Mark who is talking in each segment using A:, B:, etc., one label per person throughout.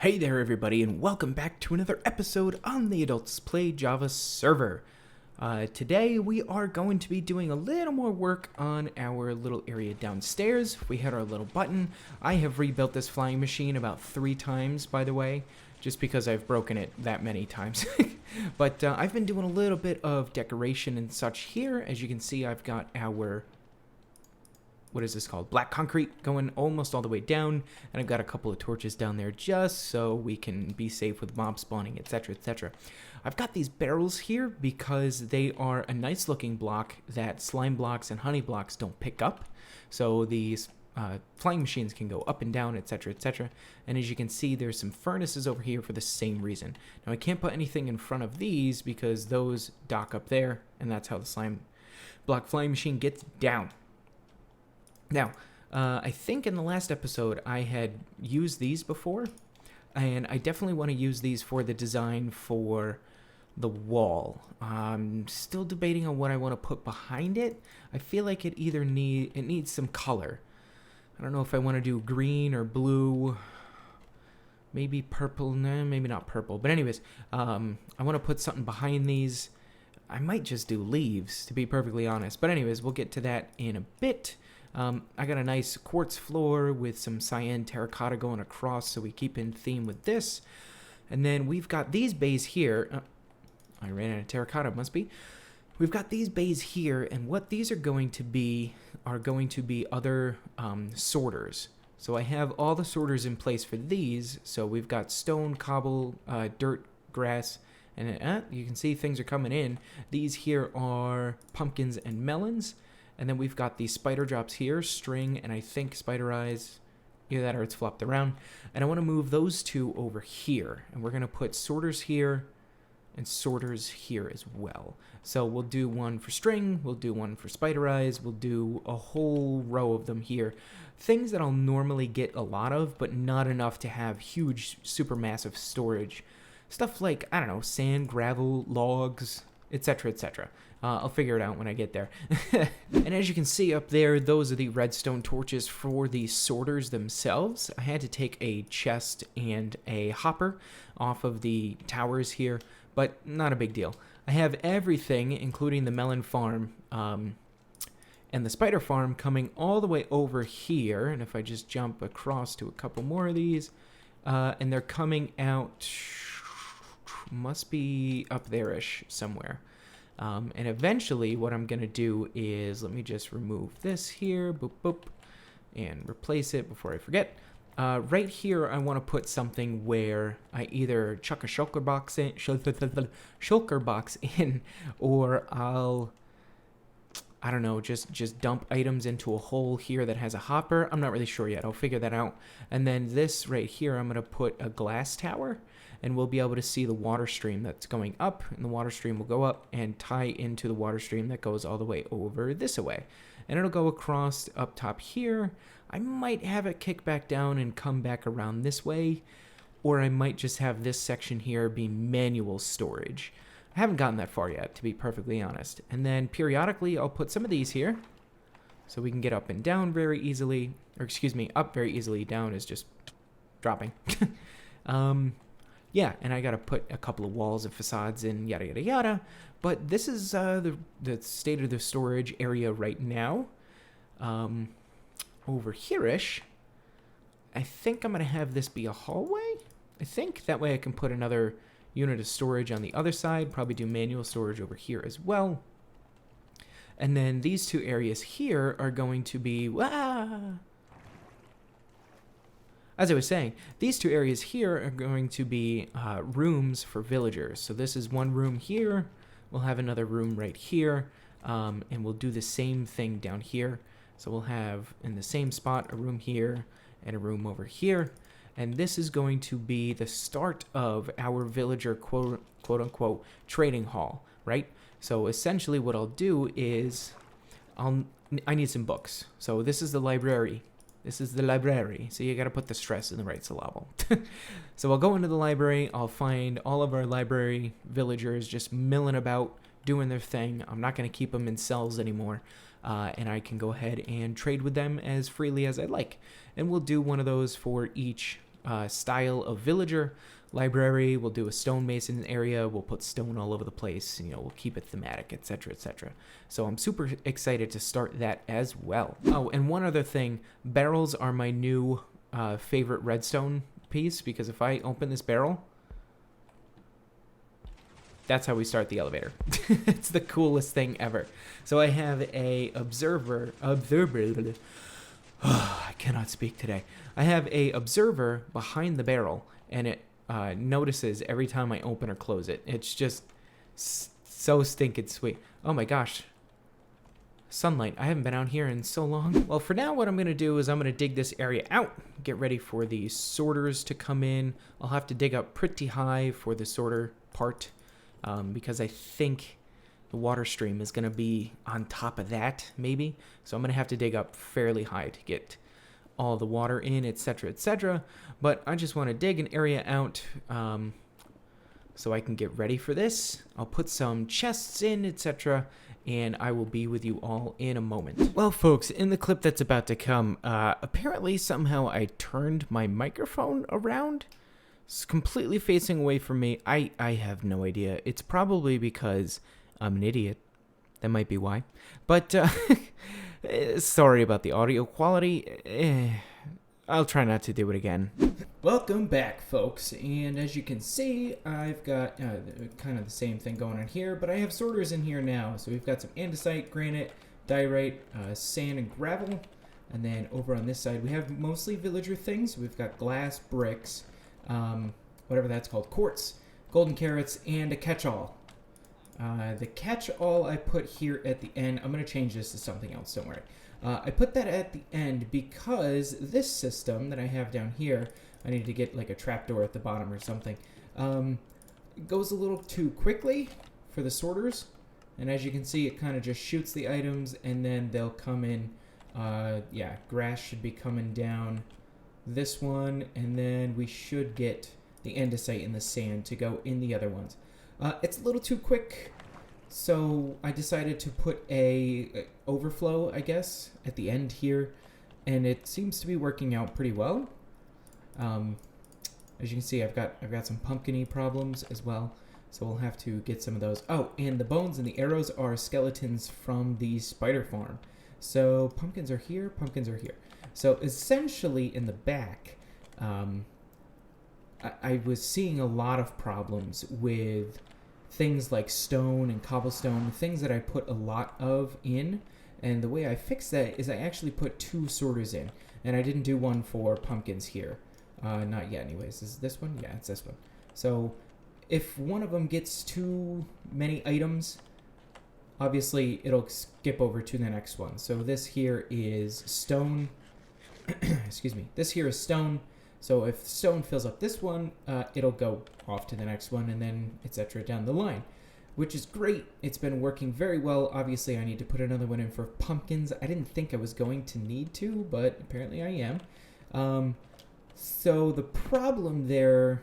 A: Hey there everybody, and welcome back to another episode on the Adults Play Java server. Today we are going to be doing a little more work on our little area downstairs. We hit our little button. I have rebuilt this flying machine about 3 times, by the way, just because I've broken it that many times. But I've been doing a little bit of decoration and such here. As you can see, I've got our... what is this called? Black concrete going almost all the way down, and I've got a couple of torches down there just so we can be safe with mob spawning, etc, etc. I've got these barrels here because they are a nice looking block that slime blocks and honey blocks don't pick up, so these flying machines can go up and down, etc, etc. And as you can see, there's some furnaces over here for the same reason. Now I can't put anything in front of these because those dock up there, and that's how the slime block flying machine gets down. Now, I think in the last episode I had used these before, and I definitely want to use these for the design for the wall. I'm still debating on what I want to put behind it. I feel like it needs some color. I don't know if I want to do green or blue, maybe purple. No, maybe not purple. But anyways, I want to put something behind these. I might just do leaves, to be perfectly honest. But anyways, we'll get to that in a bit. I got a nice quartz floor with some cyan terracotta going across, so we keep in theme with this. And then we've got these bays here. I ran out of terracotta, must be. We've got these bays here, and what these are going to be other sorters. So I have all the sorters in place for these. So we've got stone, cobble, dirt, grass, and you can see things are coming in. These here are pumpkins and melons. And then we've got these spider drops here, string, and I think spider eyes. Either that or it's flopped around. And I want to move those two over here. And we're going to put sorters here and sorters here as well. So we'll do one for string, we'll do one for spider eyes, we'll do a whole row of them here. Things that I'll normally get a lot of, but not enough to have huge, super massive storage. Stuff like, I don't know, sand, gravel, logs, etc, etc. I'll figure it out when I get there. And as you can see up there, those are the redstone torches for the sorters themselves. I had to take a chest and a hopper off of the towers here, but not a big deal. I have everything, including the melon farm and the spider farm, coming all the way over here. And if I just jump across to a couple more of these, and they're coming out, must be up there-ish somewhere. And eventually what I'm going to do is, let me just remove this here, boop, boop, and replace it before I forget. Right here, I want to put something where I either chuck a shulker box in, or I don't know, just dump items into a hole here that has a hopper. I'm not really sure yet. I'll figure that out. And then this right here, I'm going to put a glass tower, and we'll be able to see the water stream that's going up, and the water stream will go up and tie into the water stream that goes all the way over this way. And it'll go across up top here. I might have it kick back down and come back around this way, or I might just have this section here be manual storage. I haven't gotten that far yet, to be perfectly honest. And then periodically I'll put some of these here so we can get up and down very easily, or excuse me, up very easily. Down is just dropping. Yeah, and I gotta put a couple of walls and facades in, yada yada yada. But this is the state of the storage area right now. Over here-ish, I think I'm gonna have this be a hallway. I think that way I can put another unit of storage on the other side. Probably do manual storage over here as well. And then these two areas here are going to be... As I was saying, these two areas here are going to be rooms for villagers. So this is one room here. We'll have another room right here. And we'll do the same thing down here. So we'll have in the same spot a room here and a room over here. And this is going to be the start of our villager quote-unquote trading hall, right? So essentially what I'll do is I need some books. So this is the library. This is the library, so you gotta put the stress in the right syllable. So I'll go into the library, I'll find all of our library villagers just milling about, doing their thing. I'm not gonna keep them in cells anymore, and I can go ahead and trade with them as freely as I like. And we'll do one of those for each style of villager. Library, we'll do a stonemason area. We'll put stone all over the place. You know, we'll keep it thematic, etc., etc. So I'm super excited to start that as well. Oh, and one other thing. Barrels are my new favorite redstone piece, because if I open this barrel, that's how we start the elevator. It's the coolest thing ever. So I have a observer. I cannot speak today. I have a observer behind the barrel, and it notices every time I open or close it. It's just so stinking sweet. Oh my gosh. Sunlight. I haven't been out here in so long. Well, for now, what I'm going to do is I'm going to dig this area out, get ready for the sorters to come in. I'll have to dig up pretty high for the sorter part, because I think the water stream is going to be on top of that, maybe. So I'm going to have to dig up fairly high to get all the water in, etc., etc. But I just want to dig an area out so I can get ready for this. I'll put some chests in, etc., and I will be with you all in a moment. Well, folks, in the clip that's about to come, apparently somehow I turned my microphone around. It's completely facing away from me. I have no idea. It's probably because I'm an idiot. That might be why. But sorry about the audio quality. I'll try not to do it again. Welcome back, folks. And as you can see, I've got kind of the same thing going on here, but I have sorters in here now. So we've got some andesite, granite, diorite, sand, and gravel. And then over on this side, we have mostly villager things. We've got glass, bricks, whatever that's called, quartz, golden carrots, and a catch-all. The catch-all I put here at the end. I'm going to change this to something else, don't worry. I put that at the end because this system that I have down here, I need to get like a trapdoor at the bottom or something, it goes a little too quickly for the sorters. And as you can see, it kind of just shoots the items and then they'll come in. Yeah, grass should be coming down this one, and then we should get the andesite and the sand to go in the other ones. It's a little too quick, so I decided to put a overflow, I guess, at the end here, and it seems to be working out pretty well. As you can see, I've got some pumpkin-y problems as well, so we'll have to get some of those. Oh, and the bones and the arrows are skeletons from the spider farm. So pumpkins are here, pumpkins are here. So essentially in the back, I was seeing a lot of problems with things like stone and cobblestone, things that I put a lot of in. And the way I fixed that is I actually put 2 sorters in. And I didn't do one for pumpkins here. Not yet anyways. Is this one? Yeah, it's this one. So if one of them gets too many items, obviously it'll skip over to the next one. So this here is stone. Excuse me. This here is stone. So if stone fills up this one, it'll go off to the next one, and then etc. down the line, which is great. It's been working very well. Obviously, I need to put another one in for pumpkins. I didn't think I was going to need to, but apparently I am. So the problem there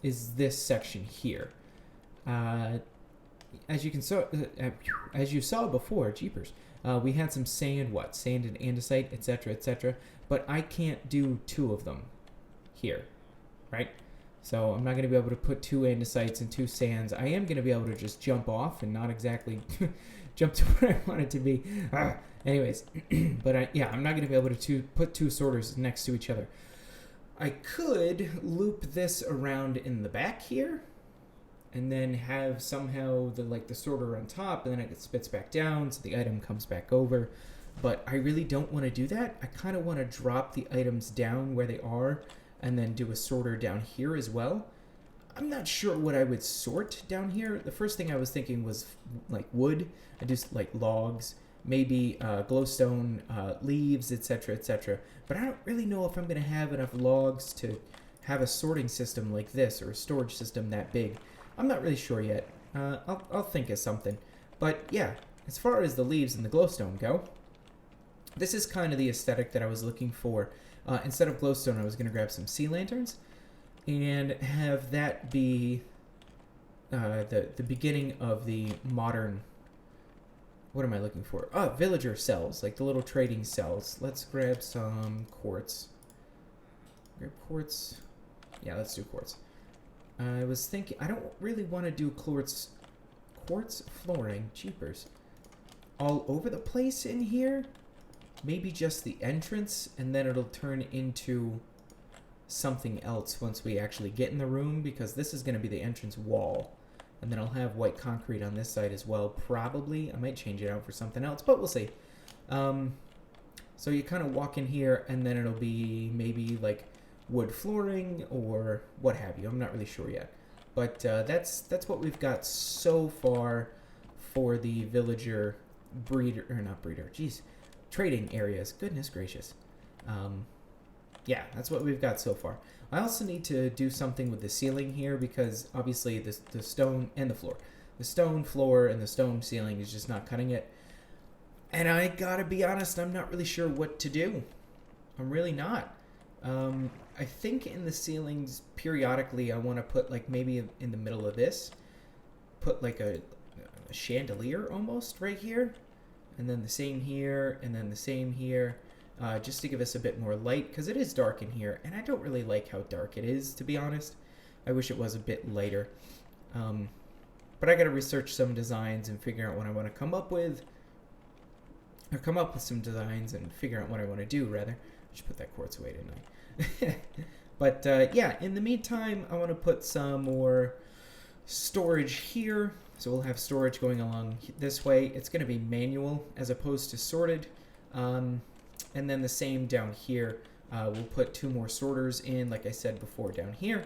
A: is this section here. As you saw before, jeepers. We had some sand, sand and andesite, etc., etc. But I can't do 2 of them here, right? So I'm not going to be able to put 2 andesites and 2 sands. I am going to be able to just jump off and not exactly jump to where I want it to be. Anyways, but yeah, I'm not going to be able to put 2 sorters next to each other. I could loop this around in the back here, and then have somehow the sorter on top, and then it spits back down, so the item comes back over. But I really don't want to do that. I kind of want to drop the items down where they are, and then do a sorter down here as well. I'm not sure what I would sort down here. The first thing I was thinking was like wood. I do like logs, maybe glowstone, leaves, etc., etc. But I don't really know if I'm going to have enough logs to have a sorting system like this, or a storage system that big. I'm not really sure yet. I'll think of something. But yeah, as far as the leaves and the glowstone go, this is kind of the aesthetic that I was looking for. Instead of glowstone, I was going to grab some sea lanterns and have that be the beginning of the modern... What am I looking for? Oh, villager cells, like the little trading cells. Let's grab some quartz. Grab quartz. Yeah, let's do quartz. I was thinking, I don't really want to do quartz flooring, jeepers, all over the place in here. Maybe just the entrance, and then it'll turn into something else once we actually get in the room, because this is going to be the entrance wall. And then I'll have white concrete on this side as well, probably. I might change it out for something else, but we'll see. So you kind of walk in here, and then it'll be maybe like wood flooring or what have you. I'm not really sure yet. But that's what we've got so far for the villager breeder, or not breeder, geez, trading areas. Goodness gracious. Yeah, that's what we've got so far. I also need to do something with the ceiling here, because obviously the stone and the floor. The stone floor and the stone ceiling is just not cutting it. And I gotta be honest, I'm not really sure what to do. I'm really not. I think in the ceilings, periodically, I want to put, like, maybe in the middle of this, put like a chandelier almost right here. And then the same here, and then the same here. Just to give us a bit more light, because it is dark in here, and I don't really like how dark it is, to be honest. I wish it was a bit lighter. But I gotta research some designs and figure out what I want to come up with. Or come up with some designs and figure out what I want to do, rather. I should put that quartz away, didn't I? But yeah, in the meantime, I want to put some more storage here. So we'll have storage going along this way. It's going to be manual as opposed to sorted. And then the same down here. We'll put 2 more sorters in, like I said before, down here,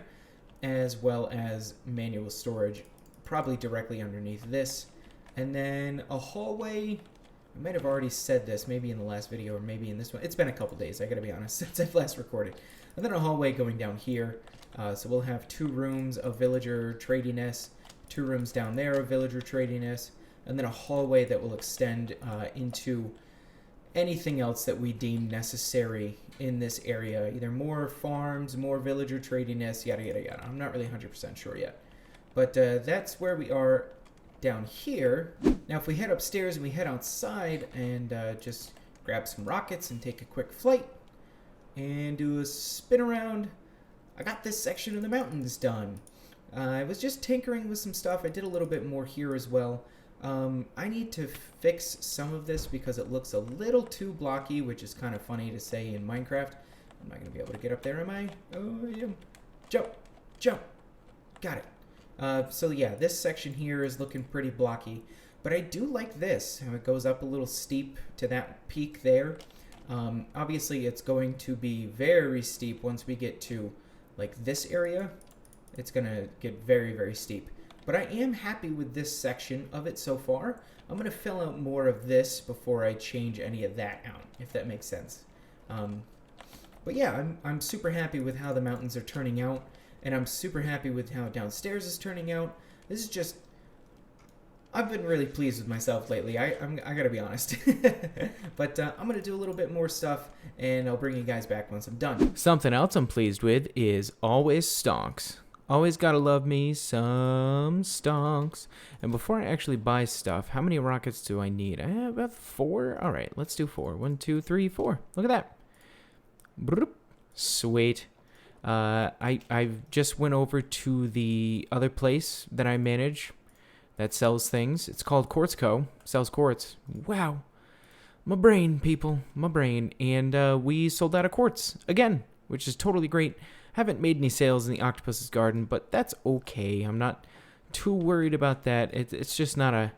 A: as well as manual storage, probably directly underneath this. And then a hallway. I might have already said this, maybe in the last video or maybe in this one. It's been a couple days, I gotta be honest, since I've last recorded. And then a hallway going down here. So we'll have 2 rooms of villager tradiness, 2 rooms down there of villager tradiness, and then a hallway that will extend into anything else that we deem necessary in this area. Either more farms, more villager tradiness, yada, yada, yada. I'm not really 100% sure yet. But that's where we are down here. Now, if we head upstairs and we head outside and just grab some rockets and take a quick flight and do a spin around, I got this section of the mountains done. I was just tinkering with some stuff. I did a little bit more here as well. I need to fix some of this because it looks a little too blocky, which is kind of funny to say in Minecraft. I'm not going to be able to get up there, am I? Oh, I am. Jump! Jump! Got it. So yeah, this section here is looking pretty blocky, but I do like this, how it goes up a little steep to that peak there. Obviously, it's going to be very steep once we get to, like, this area. It's going to get very, very steep. But I am happy with this section of it so far. I'm going to fill out more of this before I change any of that out, if that makes sense. But yeah, I'm super happy with how the mountains are turning out. And I'm super happy with how downstairs is turning out. This is just... I've been really pleased with myself lately. I gotta be honest. But I'm gonna do a little bit more stuff, and I'll bring you guys back once I'm done.
B: Something else I'm pleased with is always stonks. Always gotta love me some stonks. And before I actually buy stuff, how many rockets do I need? I have about 4. All right, let's do 4. 1, 2, 3, 4. Look at that. Broop. Sweet. I've just went over to the other place that I manage that sells things. It's called Quartz Co. Sells quartz. Wow. My brain, people. My brain. And we sold out of quartz again, which is totally great. Haven't made any sales in the octopus's garden, but that's okay. I'm not too worried about that. It's just not a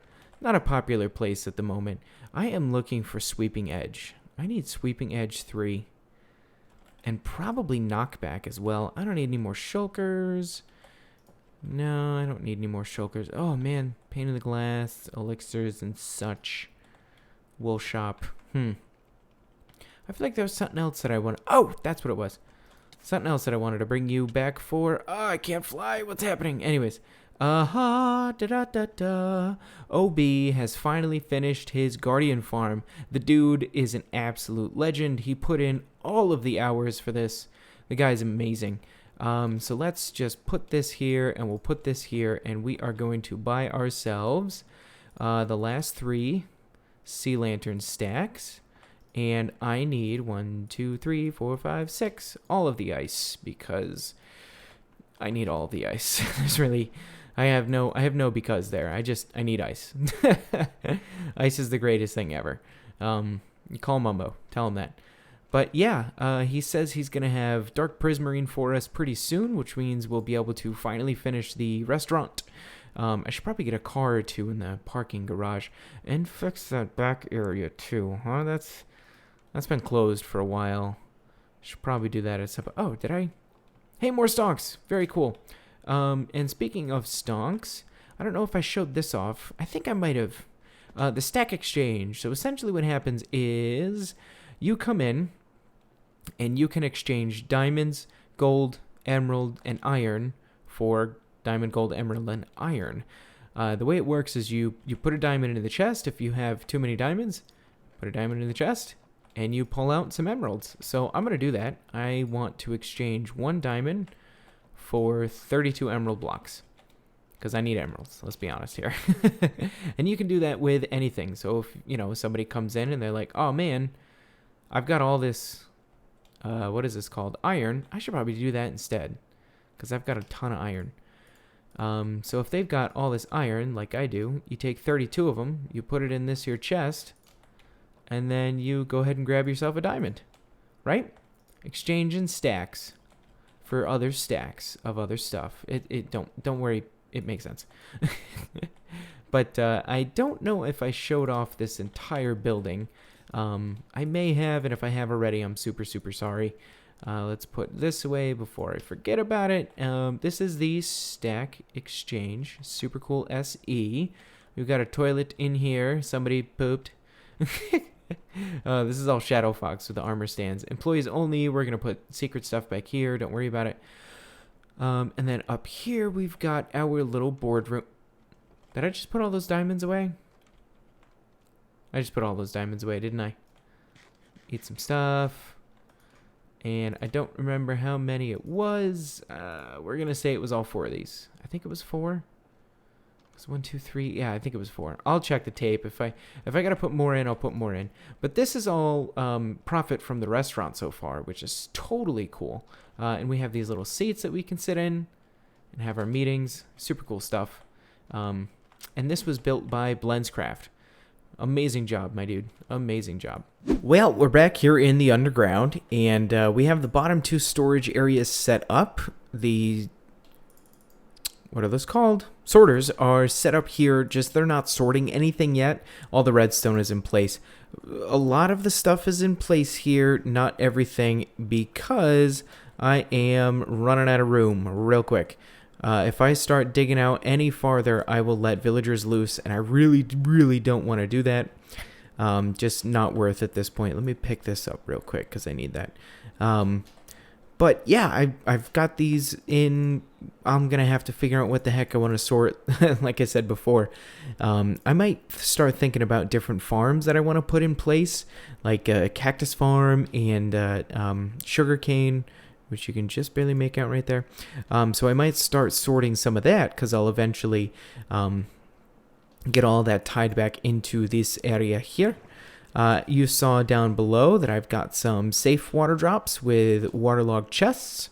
B: popular place at the moment. I am looking for Sweeping Edge. I need Sweeping Edge 3. And probably knockback as well. I don't need any more shulkers. No, I don't need any more shulkers. Oh, man. Pane of the glass, elixirs, and such. Wool shop. I feel like there was something else that I wanted. Oh, that's what it was. Something else that I wanted to bring you back for. Oh, I can't fly. What's happening? Anyways. Da-da-da-da. OB has finally finished his Guardian farm. The dude is an absolute legend. He put in all of the hours for this. The guy's amazing. So let's just put this here, and we'll put this here, and we are going to buy ourselves the last 3 sea lantern stacks. And I need 1, 2, 3, 4, 5, 6, all of the ice, because I need all of the ice. There's really, I have no because there. I need ice. Ice is the greatest thing ever. You call Mumbo, tell him that. But yeah, he says he's going to have Dark Prismarine for us pretty soon, which means we'll be able to finally finish the restaurant. I should probably get a car or two in the parking garage and fix that back area too, huh? That's been closed for a while. Should probably do that at some. Oh, did I? Hey, more stonks. Very cool. And speaking of stonks, I don't know if I showed this off. I think I might have. The stack exchange. So essentially what happens is you come in and you can exchange diamonds, gold, emerald, and iron for diamond, gold, emerald, and iron. The way it works is you put a diamond into the chest. If you have too many diamonds, put a diamond in the chest, and you pull out some emeralds. So I'm going to do that. I want to exchange 1 diamond for 32 emerald blocks, because I need emeralds, let's be honest here. And you can do that with anything. So if, somebody comes in and they're like, oh man, I've got all this, what is this called? Iron. I should probably do that instead, because I've got a ton of iron. So if they've got all this iron, like I do, you take 32 of them, you put it in this here chest, and then you go ahead and grab yourself a diamond, right? Exchanging stacks for other stacks of other stuff. Don't worry, it makes sense. But I don't know if I showed off this entire building. I may have, and if I have already, I'm super, super sorry. Let's put this away before I forget about it. This is the Stack Exchange. Super cool SE. We've got a toilet in here. Somebody pooped. This is all Shadow Fox with the armor stands. Employees only. We're going to put secret stuff back here. Don't worry about it. And then up here, we've got our little boardroom. Did I just put all those diamonds away? I just put all those diamonds away, didn't I? Eat some stuff. And I don't remember how many it was. We're going to say it was all 4 of these. I think it was 4. It was 1, 2, 3. Yeah, I think it was 4. I'll check the tape. If I got to put more in, I'll put more in. But this is all profit from the restaurant so far, which is totally cool. And we have these little seats that we can sit in and have our meetings. Super cool stuff. And this was built by BlendsCraft. Amazing job, my dude. Amazing job. Well, we're back here in the underground, and we have the bottom 2 storage areas set up. What are those called? Sorters are set up here, just they're not sorting anything yet. All the redstone is in place. A lot of the stuff is in place here, not everything, because I am running out of room real quick. If I start digging out any farther, I will let villagers loose, and I really, really don't want to do that. Just not worth at this point. Let me pick this up real quick, because I need that. But yeah, I've got these in. I'm going to have to figure out what the heck I want to sort, like I said before. I might start thinking about different farms that I want to put in place, like a cactus farm and sugarcane, which you can just barely make out right there. So I might start sorting some of that, because I'll eventually get all that tied back into this area here. You saw down below that I've got some safe water drops with waterlogged chests.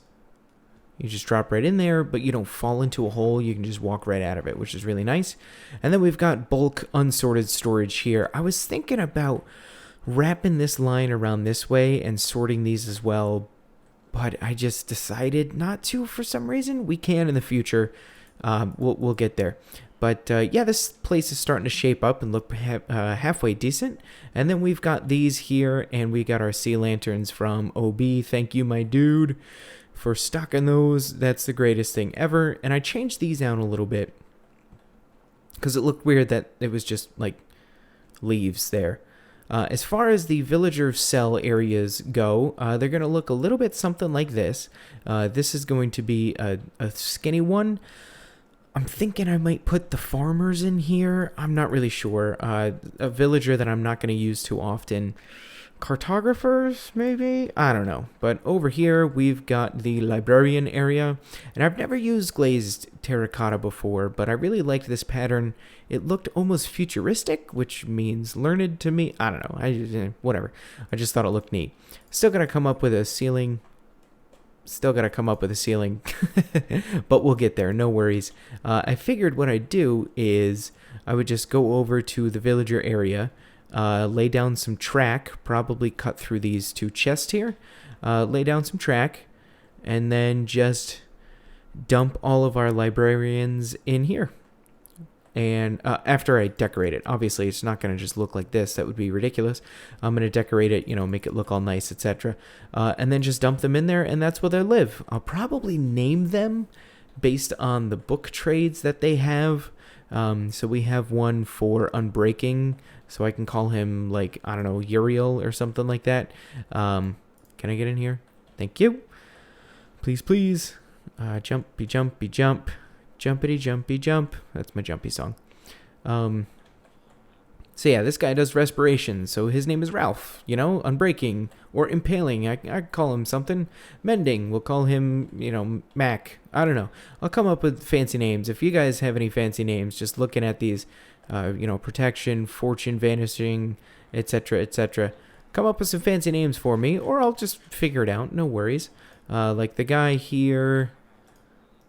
B: You just drop right in there, but you don't fall into a hole. You can just walk right out of it, which is really nice. And then we've got bulk unsorted storage here. I was thinking about wrapping this line around this way and sorting these as well, but I just decided not to for some reason. We can in the future. We'll get there. But yeah, this place is starting to shape up and look halfway decent. And then we've got these here, and we got our sea lanterns from OB. Thank you, my dude, for stocking those. That's the greatest thing ever. And I changed these out a little bit because it looked weird that it was just like leaves there. As far as the villager cell areas go, they're going to look a little bit something like this. This is going to be a skinny one. I'm thinking I might put the farmers in here. I'm not really sure. A villager that I'm not going to use too often cartographers, maybe? I don't know. But over here, we've got the librarian area. And I've never used glazed terracotta before, but I really liked this pattern. It looked almost futuristic, which means learned to me. I don't know. Whatever. I just thought it looked neat. Still got to come up with a ceiling. But we'll get there. No worries. I figured what I'd do is I would just go over to the villager area, lay down some track, probably cut through these 2 chests here, lay down some track, and then just dump all of our librarians in here. And after I decorate it, obviously it's not going to just look like this. That would be ridiculous. I'm going to decorate it, make it look all nice, etc. And then just dump them in there, and that's where they live. I'll probably name them based on the book trades that they have. So we have one for Unbreaking, so I can call him, like, I don't know, Uriel or something like that. Can I get in here? Thank you. Please, please. Jumpy, jumpy, jump. Jumpity, jumpy, jump. That's my jumpy song. So yeah, this guy does respiration, so his name is Ralph, Unbreaking, or Impaling, I call him something. Mending, we'll call him, Mac. I don't know. I'll come up with fancy names. If you guys have any fancy names, just looking at these, Protection, Fortune, Vanishing, etc., etc., come up with some fancy names for me, or I'll just figure it out, no worries. Like the guy here,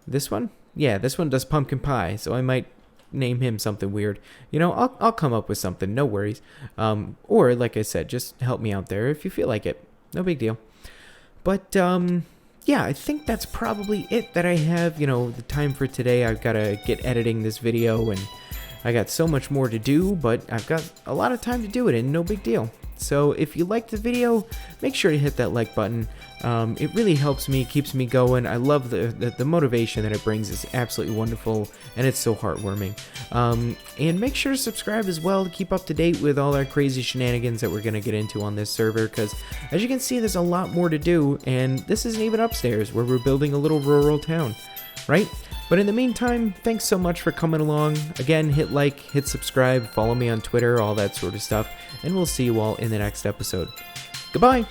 B: this one? Yeah, this one does pumpkin pie, so I might name him something weird. I'll come up with something, no worries. Or, like I said, just help me out there if you feel like it. No big deal. But, yeah, I think that's probably it that I have, the time for today. I've got to get editing this video, and I got so much more to do, but I've got a lot of time to do it, and no big deal. So if you liked the video, make sure to hit that like button. It really helps me, keeps me going. I love the motivation that it brings. It's absolutely wonderful, and it's so heartwarming. And make sure to subscribe as well to keep up to date with all our crazy shenanigans that we're going to get into on this server, because as you can see, there's a lot more to do, and this isn't even upstairs, where we're building a little rural town, right? But in the meantime, thanks so much for coming along. Again, hit like, hit subscribe, follow me on Twitter, all that sort of stuff, and we'll see you all in the next episode. Goodbye!